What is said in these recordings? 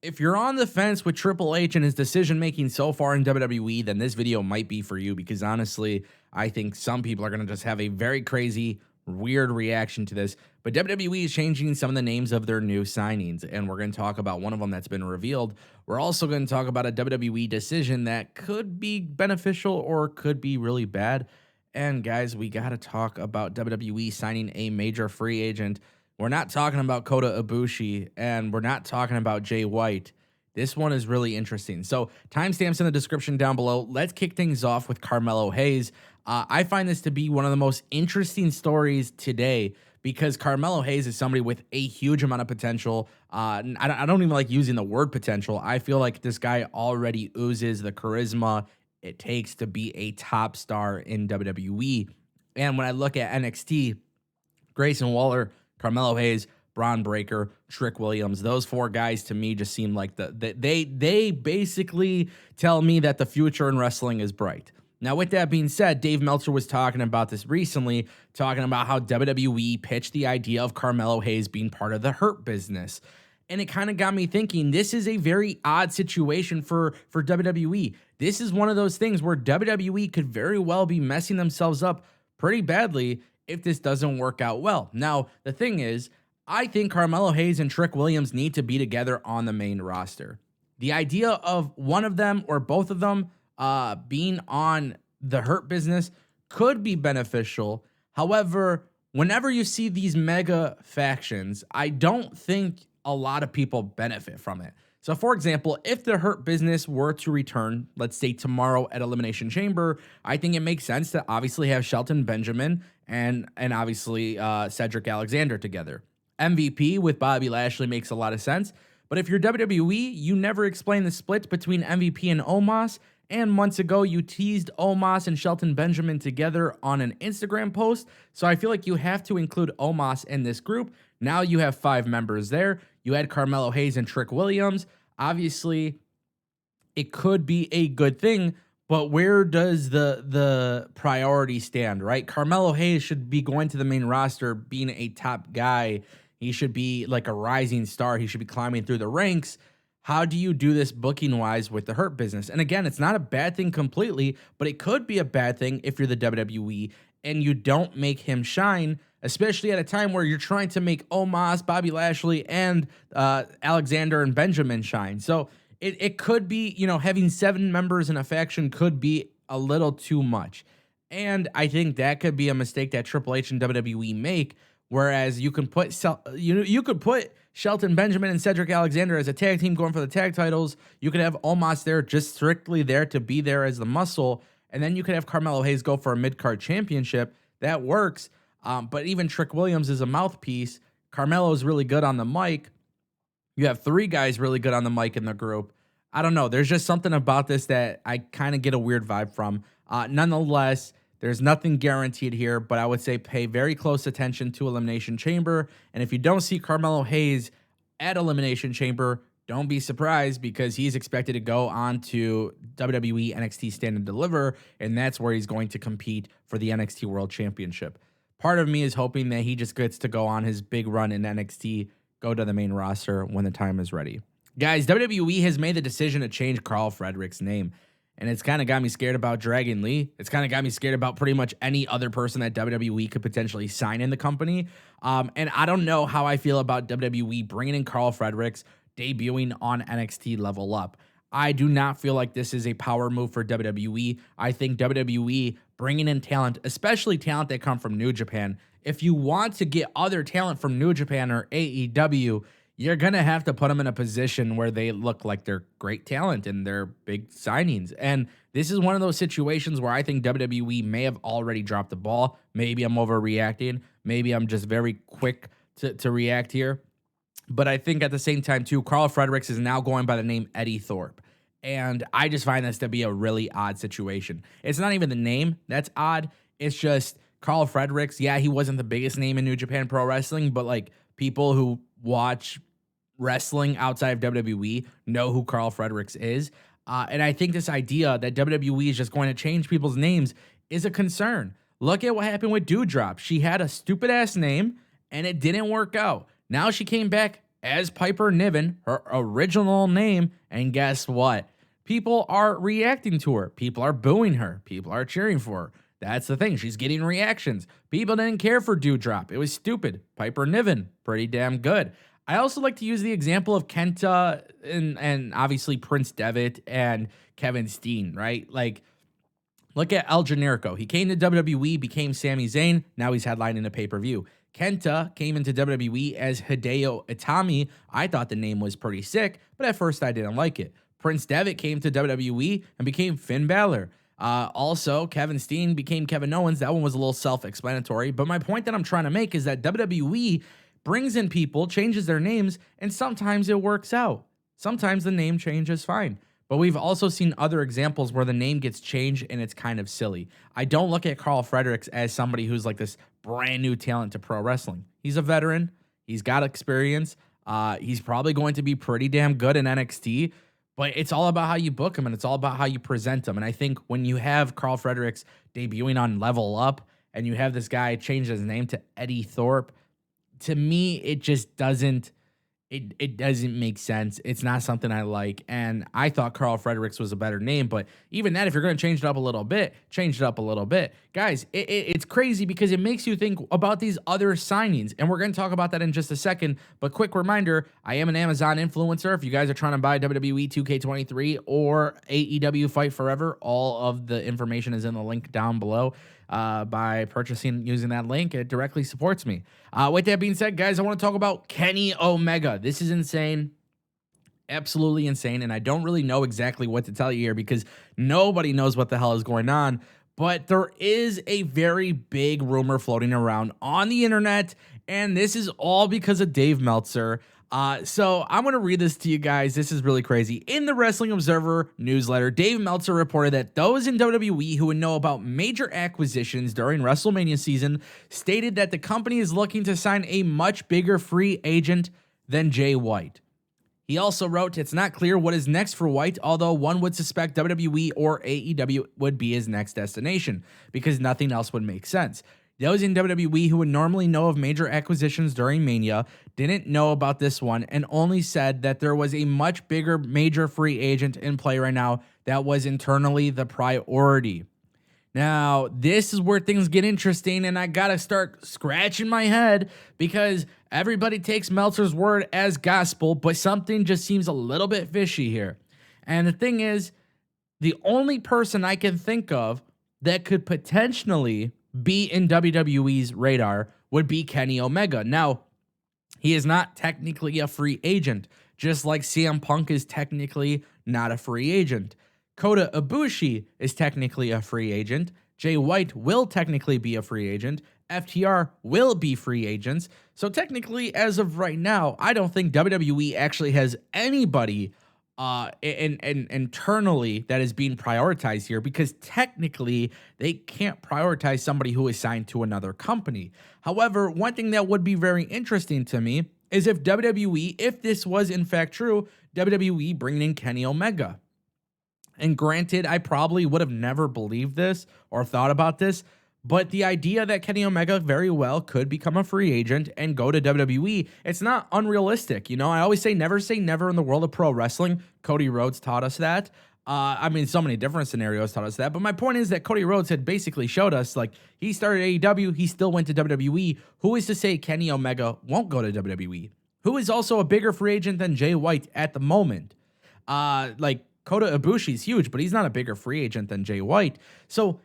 If you're on the fence with Triple H and his decision making so far in WWE, then this video might be for you because honestly, I think some people are going to just have a very crazy, weird reaction to this. But WWE is changing some of the names of their new signings, and we're going to talk about one of them that's been revealed. We're also going to talk about a WWE decision that could be beneficial or could be really bad. And guys, we got to talk about WWE signing a major free agent. We're not talking about Kota Ibushi, and we're not talking about Jay White. This one is really interesting. So, timestamps in the description down below. Let's kick things off with Carmelo Hayes. I find this to be one of the most interesting stories today because Carmelo Hayes is somebody with a huge amount of potential. I don't even like using the word potential. I feel like this guy already oozes the charisma it takes to be a top star in WWE. And when I look at NXT, Grayson Waller, Carmelo Hayes, Braun Breaker, Trick Williams. Those four guys to me just seem like they basically tell me that the future in wrestling is bright. Now, with that being said, Dave Meltzer was talking about this recently, talking about how WWE pitched the idea of Carmelo Hayes being part of the Hurt Business. And it kind of got me thinking, this is a very odd situation for WWE. This is one of those things where WWE could very well be messing themselves up pretty badly if this doesn't work out well. Now, the thing is, I think Carmelo Hayes and Trick Williams need to be together on the main roster. The idea of one of them or both of them being on the Hurt Business could be beneficial. However, whenever you see these mega factions, I don't think a lot of people benefit from it. So, for example, if the Hurt Business were to return, let's say tomorrow at Elimination Chamber, I think it makes sense to obviously have Shelton Benjamin and obviously Cedric Alexander together. MVP with Bobby Lashley makes a lot of sense. But if you're WWE, you never explain the split between MVP and Omos. And months ago, you teased Omos and Shelton Benjamin together on an Instagram post. So I feel like you have to include Omos in this group. Now you have 5 members there. You had Carmelo Hayes and Trick Williams. Obviously, it could be a good thing, but where does the priority stand, right? Carmelo Hayes should be going to the main roster, being a top guy. He should be like a rising star. He should be climbing through the ranks. How do you do this booking-wise with the Hurt Business? And again, it's not a bad thing completely, but it could be a bad thing if you're the WWE and you don't make him shine, especially at a time where you're trying to make Omos, Bobby Lashley, and Alexander and Benjamin shine. So it could be, having 7 members in a faction could be a little too much. And I think that could be a mistake that Triple H and WWE make, whereas you can put you could put Shelton Benjamin and Cedric Alexander as a tag team going for the tag titles. You could have Omos there, just strictly there to be there as the muscle. And then you could have Carmelo Hayes go for a mid-card championship. That works. But even Trick Williams is a mouthpiece. Carmelo is really good on the mic. You have 3 guys really good on the mic in the group. I don't know. There's just something about this that I kind of get a weird vibe from. Nonetheless, there's nothing guaranteed here, but I would say pay very close attention to Elimination Chamber. And if you don't see Carmelo Hayes at Elimination Chamber, don't be surprised because he's expected to go on to WWE NXT Stand and Deliver, and that's where he's going to compete for the NXT World Championship. Part of me is hoping that he just gets to go on his big run in NXT, go to the main roster when the time is ready. Guys, WWE has made the decision to change Carl Frederick's name. And it's kind of got me scared about Dragon Lee. It's kind of got me scared about pretty much any other person that WWE could potentially sign in the company. And I don't know how I feel about WWE bringing in Carl Fredericks, debuting on NXT Level Up. I do not feel like this is a power move for WWE. I think WWE bringing in talent, especially talent that come from New Japan. If you want to get other talent from New Japan or AEW, you're going to have to put them in a position where they look like they're great talent and they're big signings. And this is one of those situations where I think WWE may have already dropped the ball. Maybe I'm overreacting. Maybe I'm just very quick to react here. But I think at the same time, too, Carl Fredericks is now going by the name Eddie Thorpe. And I just find this to be a really odd situation. It's not even the name that's odd. It's just Carl Fredericks. Yeah, he wasn't the biggest name in New Japan Pro Wrestling, but like people who watch wrestling outside of WWE know who Carl Fredericks is. And I think this idea that WWE is just going to change people's names is a concern. Look at what happened with Doudrop. She had a stupid ass name and it didn't work out. Now she came back as Piper Niven, her original name. And guess what? People are reacting to her. People are booing her. People are cheering for her. That's the thing. She's getting reactions. People didn't care for Dewdrop. It was stupid. Piper Niven, pretty damn good. I also like to use the example of Kenta and obviously Prince Devitt and Kevin Steen, right? Like, look at El Generico. He came to WWE, became Sami Zayn. Now he's headlining a pay-per-view. Kenta came into WWE as Hideo Itami. I thought the name was pretty sick, but at first I didn't like it. Prince Devitt came to WWE and became Finn Balor. Also, Kevin Steen became Kevin Owens. That one was a little self-explanatory, but my point that I'm trying to make is that WWE brings in people, changes their names, and sometimes it works out. Sometimes the name change is fine. But we've also seen other examples where the name gets changed and it's kind of silly. I don't look at Carl Fredericks as somebody who's like this brand new talent to pro wrestling. He's a veteran. He's got experience. He's probably going to be pretty damn good in NXT. But it's all about how you book him and it's all about how you present him. And I think when you have Carl Fredericks debuting on Level Up and you have this guy change his name to Eddie Thorpe, to me, it just doesn't. It doesn't make sense. It's not something I like. And I thought Carl Fredericks was a better name. But even that, if you're going to change it up a little bit, change it up a little bit. Guys, it's crazy because it makes you think about these other signings. And we're going to talk about that in just a second. But quick reminder, I am an Amazon influencer. If you guys are trying to buy WWE 2K23 or AEW Fight Forever, all of the information is in the link down below. By purchasing using that link, it directly supports me. With that being said, guys, I want to talk about Kenny Omega. This is insane. Absolutely insane. And I don't really know exactly what to tell you here because nobody knows what the hell is going on. But there is a very big rumor floating around on the internet. And this is all because of Dave Meltzer. So I'm going to read this to you guys. This is really crazy. In the Wrestling Observer newsletter, Dave Meltzer reported that those in WWE who would know about major acquisitions during WrestleMania season stated that the company is looking to sign a much bigger free agent than Jay White. He also wrote, it's not clear what is next for White, although one would suspect WWE or AEW would be his next destination because nothing else would make sense. Those in WWE who would normally know of major acquisitions during Mania didn't know about this one and only said that there was a much bigger major free agent in play right now that was internally the priority. Now, this is where things get interesting, and I gotta start scratching my head because everybody takes Meltzer's word as gospel, but something just seems a little bit fishy here. And the thing is, the only person I can think of that could potentially be in WWE's radar would be Kenny Omega. Now, he is not technically a free agent, just like CM Punk is technically not a free agent. Kota Ibushi is technically a free agent. Jay White will technically be a free agent. FTR will be free agents. So technically, as of right now, I don't think WWE actually has anybody internally that is being prioritized here because technically they can't prioritize somebody who is signed to another company. However, one thing that would be very interesting to me is if WWE, if this was in fact true, WWE bringing in Kenny Omega. And granted, I probably would have never believed this or thought about this, but the idea that Kenny Omega very well could become a free agent and go to WWE, it's not unrealistic. You know, I always say never in the world of pro wrestling. Cody Rhodes taught us that. I mean, so many different scenarios taught us that. But my point is that Cody Rhodes had basically showed us, like, he started AEW, he still went to WWE. Who is to say Kenny Omega won't go to WWE? Who is also a bigger free agent than Jay White at the moment? Like, Kota Ibushi's huge, but he's not a bigger free agent than Jay White. So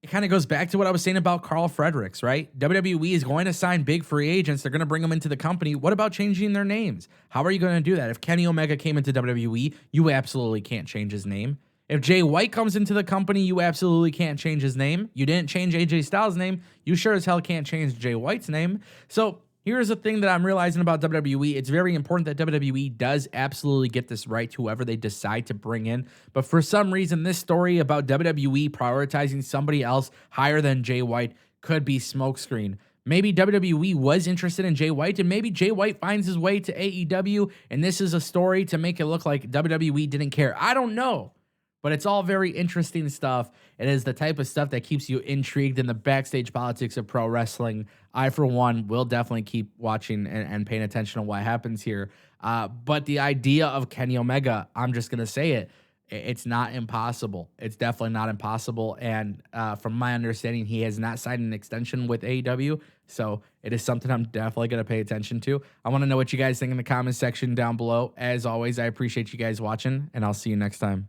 it kind of goes back to what I was saying about Carl Fredericks, right? WWE is going to sign big free agents. They're going to bring them into the company. What about changing their names? How are you going to do that? If Kenny Omega came into WWE, you absolutely can't change his name. If Jay White comes into the company, you absolutely can't change his name. You didn't change AJ Styles' name. You sure as hell can't change Jay White's name. So here's the thing that I'm realizing about WWE. It's very important that WWE does absolutely get this right, whoever they decide to bring in. But for some reason, this story about WWE prioritizing somebody else higher than Jay White could be smokescreen. Maybe WWE was interested in Jay White, and maybe Jay White finds his way to AEW, and this is a story to make it look like WWE didn't care. I don't know. But it's all very interesting stuff. It is the type of stuff that keeps you intrigued in the backstage politics of pro wrestling. I, for one, will definitely keep watching and paying attention to what happens here. But the idea of Kenny Omega, I'm just going to say it, it's not impossible. It's definitely not impossible. And from my understanding, he has not signed an extension with AEW. So it is something I'm definitely going to pay attention to. I want to know what you guys think in the comments section down below. As always, I appreciate you guys watching, and I'll see you next time.